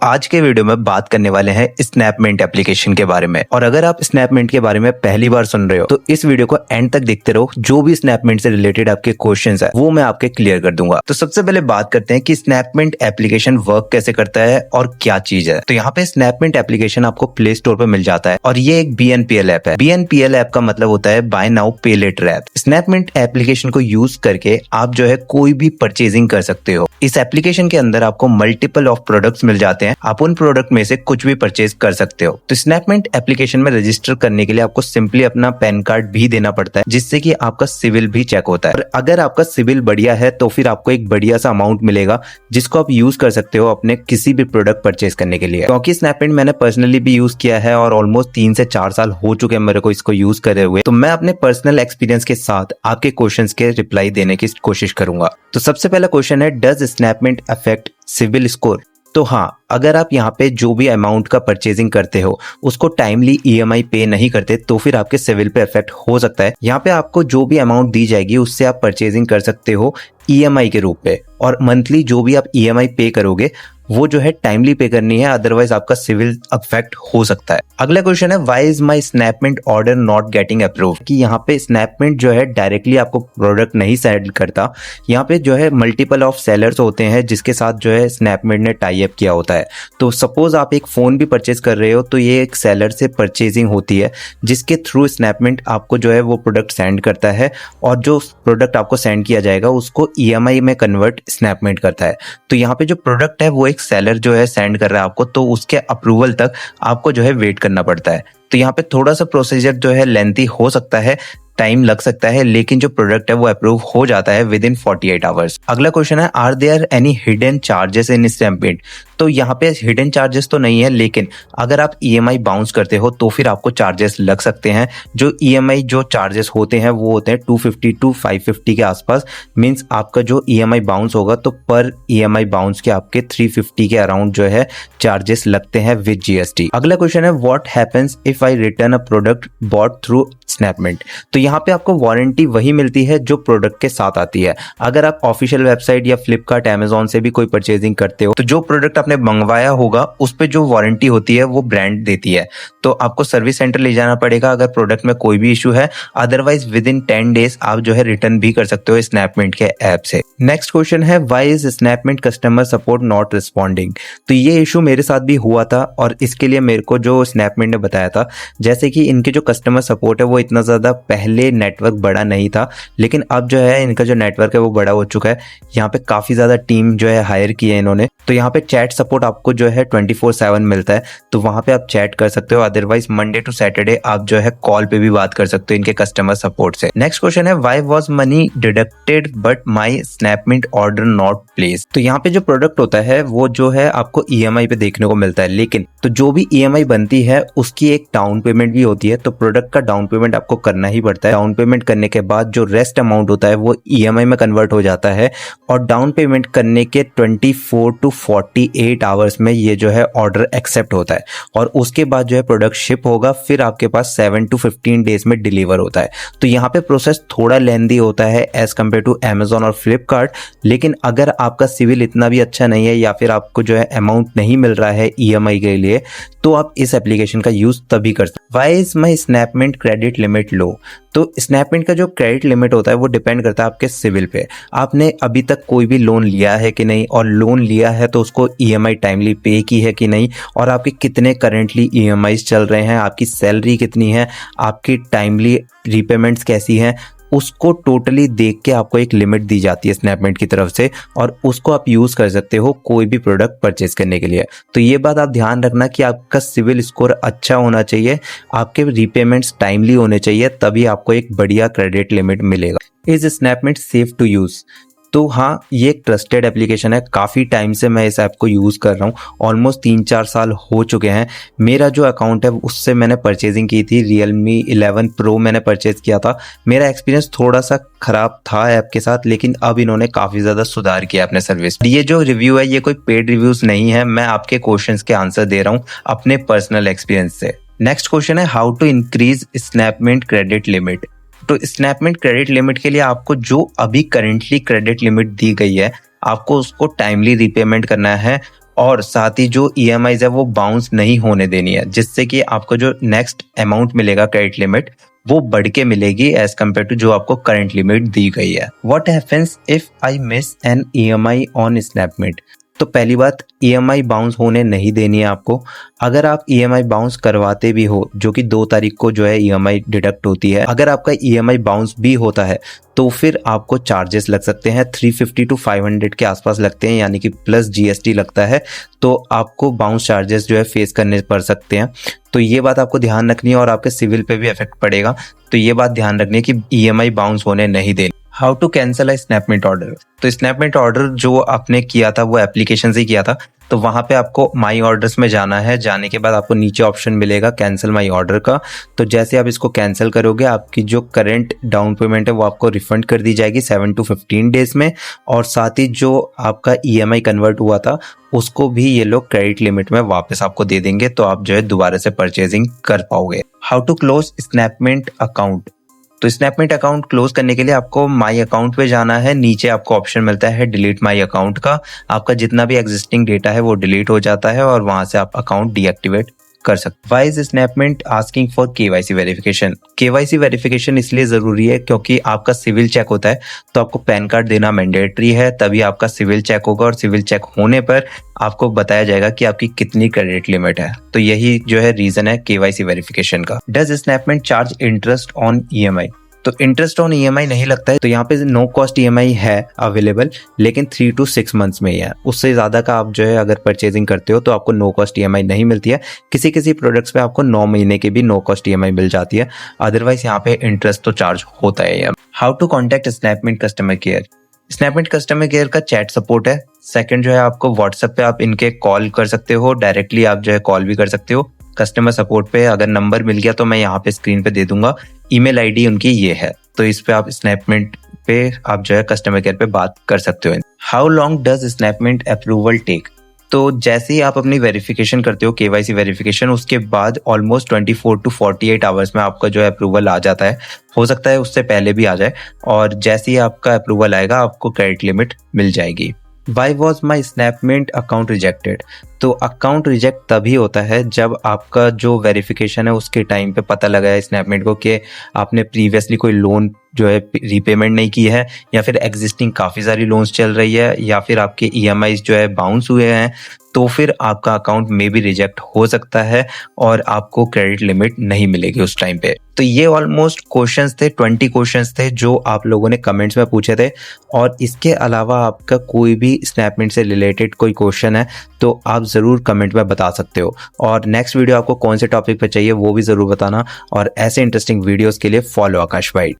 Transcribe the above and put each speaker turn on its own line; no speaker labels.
आज के वीडियो में बात करने वाले हैं स्नैपमिंट एप्लीकेशन के बारे में। और अगर आप स्नैपमिंट के बारे में पहली बार सुन रहे हो तो इस वीडियो को एंड तक देखते रहो। जो भी स्नैपमिंट से रिलेटेड आपके क्वेश्चंस है वो मैं आपके क्लियर कर दूंगा। तो सबसे पहले बात करते हैं कि स्नैपमिंट एप्लीकेशन वर्क कैसे करता है और क्या चीज है। तो यहाँ पे स्नैपमिंट एप्लीकेशन आपको प्ले स्टोर पर मिल जाता है और ये एक BNPL ऐप है। BNPL ऐप का मतलब होता है बाय नाउ पे लेटर ऐप। स्नैपमिंट एप्लीकेशन को यूज करके आप जो है कोई भी परचेजिंग कर सकते हो। इस एप्लीकेशन के अंदर आपको मल्टीपल ऑफ प्रोडक्ट्स मिल जाते हैं। आप उन प्रोडक्ट में से कुछ भी परचेज कर सकते हो। तो स्नैपमिंट एप्लीकेशन में रजिस्टर करने के लिए आपको सिंपली अपना पैन कार्ड भी देना पड़ता है, जिससे कि आपका सिविल भी चेक होता है। और अगर आपका सिविल बढ़िया है तो फिर आपको एक बढ़िया सा अमाउंट मिलेगा जिसको आप यूज कर सकते हो अपने किसी भी प्रोडक्ट परचेज करने के लिए। क्योंकि स्नैपमिंट मैंने पर्सनली भी यूज किया है और ऑलमोस्ट 3 से 4 साल हो चुके हैं मेरे को इसको यूज करे हुए। तो मैं अपने पर्सनल एक्सपीरियंस के साथ आपके क्वेश्चंस के रिप्लाई देने की कोशिश करूंगा। तो सबसे पहला क्वेश्चन है, does Snapmint affect CIBIL score? तो हाँ, अगर आप यहाँ पे जो भी अमाउंट का परचेजिंग करते हो उसको टाइमली EMI पे नहीं करते तो फिर आपके सिविल पे इफेक्ट हो सकता है। यहाँ पे आपको जो भी अमाउंट दी जाएगी उससे आप परचेजिंग कर सकते हो EMI के रूप में, और मंथली जो भी आप EMI पे करोगे वो जो है टाइमली पे करनी है, अदरवाइज आपका सिविल अफेक्ट हो सकता है। अगला क्वेश्चन है, why is my Snapmint order not getting approve? कि यहाँ पे स्नैपमिंट जो है डायरेक्टली आपको प्रोडक्ट नहीं सेल करता। यहाँ पे जो है मल्टीपल ऑफ सेलर्स होते हैं जिसके साथ जो है स्नैपमिंट ने टाई अप किया होता है। तो सपोज आप एक फोन भी परचेज कर रहे हो तो ये एक सेलर से परचेजिंग होती है जिसके थ्रू स्नैपमिंट आपको जो है वो प्रोडक्ट सेंड करता है, और जो प्रोडक्ट आपको सेंड किया जाएगा उसको EMI में कन्वर्ट स्नैपमिंट करता है। तो यहाँ पे जो प्रोडक्ट है वो एक सेलर जो है सेंड कर रहा है आपको, तो उसके अप्रूवल तक आपको जो है वेट करना पड़ता है। तो यहाँ पे थोड़ा सा प्रोसीजर जो है लेंथी हो सकता है, टाइम लग सकता है, लेकिन जो प्रोडक्ट है वो अप्रूव हो जाता है विद इन 48 आवर्स। अगला क्वेश्चन है, are there any hidden charges in Snapmint? तो यहाँ पे हिडन चार्जेस तो नहीं है, लेकिन अगर आप EMI बाउंस करते हो तो फिर आपको चार्जेस लग सकते हैं। जो EMI जो चार्जेस होते हैं वो होते हैं 250 to 550 के आसपास। मीन्स आपका जो EMI बाउंस होगा तो पर EMI बाउंस के आपके 350 के अराउंड जो है चार्जेस लगते हैं विद GST। अगला क्वेश्चन है, what happens if I return a product bought through Snapmint? तो यहाँ पे आपको वारंटी वही मिलती है जो प्रोडक्ट के साथ आती है। अगर आप ऑफिशियल वेबसाइट या फ्लिपकार्ट, अमेजॉन से भी कोई परचेजिंग करते हो तो जो प्रोडक्ट आपने मंगवाया होगा उस पे जो वारंटी होती है वो ब्रांड देती है। तो आपको सर्विस सेंटर ले जाना पड़ेगा अगर प्रोडक्ट में कोई भी इशू है, अदरवाइज विद इन 10 डेज आप जो है रिटर्न भी कर सकते हो स्नैपमिंट के ऐप से। नेक्स्ट क्वेश्चन है, why is Snapmint customer support not responding? तो ये इशू मेरे साथ भी हुआ था और इसके लिए मेरे को जो स्नैपमिंट ने बताया था, जैसे कि इनके जो कस्टमर सपोर्ट है वो इतना ज्यादा पहले नेटवर्क बड़ा नहीं था, लेकिन अब जो है इनका जो नेटवर्क है वो बड़ा हो चुका है। यहाँ पे काफी ज्यादा टीम जो है हायर की है इन्होंने। तो यहाँ पे चैट सपोर्ट आपको जो है 24/7 मिलता है, तो वहां पे आप चैट कर सकते हो। अदरवाइज मंडे टू सैटरडे आप जो है कॉल पे भी बात कर सकते हो इनके कस्टमर सपोर्ट से। नेक्स्ट क्वेश्चन है, why was money deducted but my Snapmint order not place? तो यहाँ पे जो प्रोडक्ट होता है वो जो है आपको EMI पे देखने को मिलता है, लेकिन तो जो भी EMI बनती है उसकी एक डाउन पेमेंट भी होती है। तो प्रोडक्ट का डाउन पेमेंट आपको करना ही पड़ता है। डाउन पेमेंट करने के बाद जो रेस्ट अमाउंट होता है वो EMI में कन्वर्ट हो जाता है, और डाउन पेमेंट करने के 24 to 48 आवर्स में ये जो है ऑर्डर एक्सेप्ट होता है, और उसके बाद जो है प्रोडक्ट शिप होगा, फिर आपके पास 7 to 15 डेज में डिलीवर होता है। तो यहाँ पे प्रोसेस थोड़ा लेंदी होता है एज कम्पेयर टू अमेजॉन और फ्लिपकार्ट, लेकिन अगर आपका सिविल इतना भी अच्छा नहीं है या फिर आपको जो है अमाउंट नहीं मिल रहा है EMI के लिए, तो आप इस एप्लीकेशन का यूज तभी कर सकते। Why is my Snapmint credit limit low? तो स्नैपमिंट का जो क्रेडिट लिमिट होता है वो डिपेंड करता है आपके सिविल पे। आपने अभी तक कोई भी लोन लिया है कि नहीं, और लोन लिया है तो उसको EMI टाइमली पे की है कि नहीं, और आपके कितने करेंटली EMIs चल रहे हैं, आपकी सैलरी कितनी है, आपकी टाइमली रीपेमेंट्स कैसी हैं, उसको टोटली देख के आपको एक लिमिट दी जाती है स्नैपमिंट की तरफ से, और उसको आप यूज कर सकते हो कोई भी प्रोडक्ट परचेज करने के लिए। तो ये बात आप ध्यान रखना कि आपका सिविल स्कोर अच्छा होना चाहिए, आपके रीपेमेंट्स टाइमली होने चाहिए, तभी आपको एक बढ़िया क्रेडिट लिमिट मिलेगा। Is Snapmint safe to use? तो हाँ, ये एक ट्रस्टेड एप्लीकेशन है। काफ़ी टाइम से मैं इस ऐप को यूज़ कर रहा हूँ, ऑलमोस्ट 3-4 साल हो चुके हैं। मेरा जो अकाउंट है उससे मैंने परचेजिंग की थी, Realme 11 Pro मैंने परचेज किया था। मेरा एक्सपीरियंस थोड़ा सा ख़राब था ऐप के साथ, लेकिन अब इन्होंने काफ़ी ज़्यादा सुधार किया अपने सर्विस। ये जो रिव्यू है ये कोई पेड रिव्यूज़ नहीं है, मैं आपके क्वेश्चंस के आंसर दे रहा हूँ अपने पर्सनल एक्सपीरियंस से। नेक्स्ट क्वेश्चन है, how to increase Snapmint credit limit? तो स्नैपमिंट क्रेडिट लिमिट के लिए आपको जो अभी करेंटली क्रेडिट लिमिट दी गई है, आपको उसको टाइमली रीपेमेंट करना है, और साथ ही जो EMI है वो बाउंस नहीं होने देनी है, जिससे कि आपको जो नेक्स्ट अमाउंट मिलेगा क्रेडिट लिमिट वो बढ़ के मिलेगी एज कम्पेयर टू जो आपको करंट लिमिट दी गई है। What happens if I miss an EMI on Snapmint? तो पहली बात, EMI बाउंस होने नहीं देनी है आपको। अगर आप EMI बाउंस करवाते भी हो, जो कि 2 तारीख को जो है EMI डिडक्ट होती है, अगर आपका EMI बाउंस भी होता है तो फिर आपको चार्जेस लग सकते हैं 350 to 500 के आसपास लगते हैं, यानी कि प्लस GST लगता है। तो आपको बाउंस चार्जेस जो है फेस करने पड़ सकते हैं। तो ये बात आपको ध्यान रखनी है और आपके सिविल पे भी इफेक्ट पड़ेगा। तो ये बात ध्यान रखनी है कि EMI बाउंस होने नहीं देनी। How to cancel a Snapmint order? तो स्नैपमेट ऑर्डर जो आपने किया था वो एप्लीकेशन से किया था, तो वहां पे आपको माई ऑर्डर्स में जाना है। जाने के बाद आपको नीचे ऑप्शन मिलेगा कैंसिल माई ऑर्डर का। तो जैसे आप इसको कैंसिल करोगे, आपकी जो करंट डाउन पेमेंट है वो आपको रिफंड कर दी जाएगी 7 to 15 डेज में। और साथ ही जो आपका EMI कन्वर्ट हुआ था उसको भी ये लोग क्रेडिट लिमिट में वापस आपको दे देंगे, तो आप जो है दोबारा से परचेजिंग कर पाओगे। How to close Snapmint account? तो स्नैपमेट अकाउंट क्लोज करने के लिए आपको माई अकाउंट पे जाना है। नीचे आपको ऑप्शन मिलता है डिलीट माई अकाउंट का। आपका जितना भी एग्जिस्टिंग डेटा है वो डिलीट हो जाता है और वहां से आप अकाउंट डीएक्टिवेट कर सकते। Why is Snapmint asking for KYC verification? KYC verification इसलिए जरूरी है क्योंकि आपका सिविल चेक होता है, तो आपको पैन कार्ड देना मैंडेटरी है, तभी आपका सिविल चेक होगा। और सिविल चेक होने पर आपको बताया जाएगा कि आपकी कितनी क्रेडिट लिमिट है। तो यही जो है रीजन है KYC वेरिफिकेशन का। Does Snapmint charge interest on EMI? तो इंटरेस्ट ऑन EMI नहीं लगता है। तो यहाँ पे नो कॉस्ट EMI है अवेलेबल, लेकिन 3 to 6 मंथ्स में ही है। उससे ज्यादा का आप जो है अगर परचेजिंग करते हो तो आपको नो कॉस्ट EMI नहीं मिलती है। किसी किसी प्रोडक्ट्स पे आपको 9 महीने की भी नो कॉस्ट EMI मिल जाती है, अदरवाइज यहाँ पे इंटरेस्ट तो चार्ज होता है। How to contact Snapmint customer care? Snapmint customer care का चैट सपोर्ट है। सेकंड जो है आपको व्हाट्सएप पे आप इनके कॉल कर सकते हो, डायरेक्टली आप जो है कॉल भी कर सकते हो कस्टमर सपोर्ट पे। अगर नंबर मिल गया तो मैं यहाँ पे स्क्रीन पे दे दूंगा। ईमेल आईडी उनकी ये है, तो इस पे आप स्नैपमेट पे आप जो है कस्टमर केयर पे बात कर सकते हो। How long does Snapmint approval take? तो जैसे ही आप अपनी वेरिफिकेशन करते हो KYC वेरिफिकेशन, उसके बाद ऑलमोस्ट 24 to 48 आवर्स में आपका जो है अप्रूवल आ जाता है। हो सकता है उससे पहले भी आ जाए, और जैसे ही आपका अप्रूवल आएगा आपको क्रेडिट लिमिट मिल जाएगी। Why was my Snapmint account rejected? तो अकाउंट रिजेक्ट तभी होता है जब आपका जो वेरिफिकेशन है उसके टाइम पे पता लगा है स्नैपमेट को कि आपने प्रीवियसली कोई लोन जो है रीपेमेंट नहीं की है, या फिर एग्जिस्टिंग काफ़ी सारी लोन्स चल रही है, या फिर आपके EMI जो है बाउंस हुए हैं, तो फिर आपका अकाउंट में भी रिजेक्ट हो सकता है और आपको क्रेडिट लिमिट नहीं मिलेगी उस टाइम पे। तो ये ऑलमोस्ट क्वेश्चंस थे, 20 क्वेश्चंस थे जो आप लोगों ने कमेंट्स में पूछे थे। और इसके अलावा आपका कोई भी स्नैपमेट से रिलेटेड कोई क्वेश्चन है तो आप ज़रूर कमेंट में बता सकते हो। और नेक्स्ट वीडियो आपको कौन से टॉपिक पे चाहिए वो भी ज़रूर बताना। और ऐसे इंटरेस्टिंग वीडियोज़ के लिए फॉलो आकाश वाइट।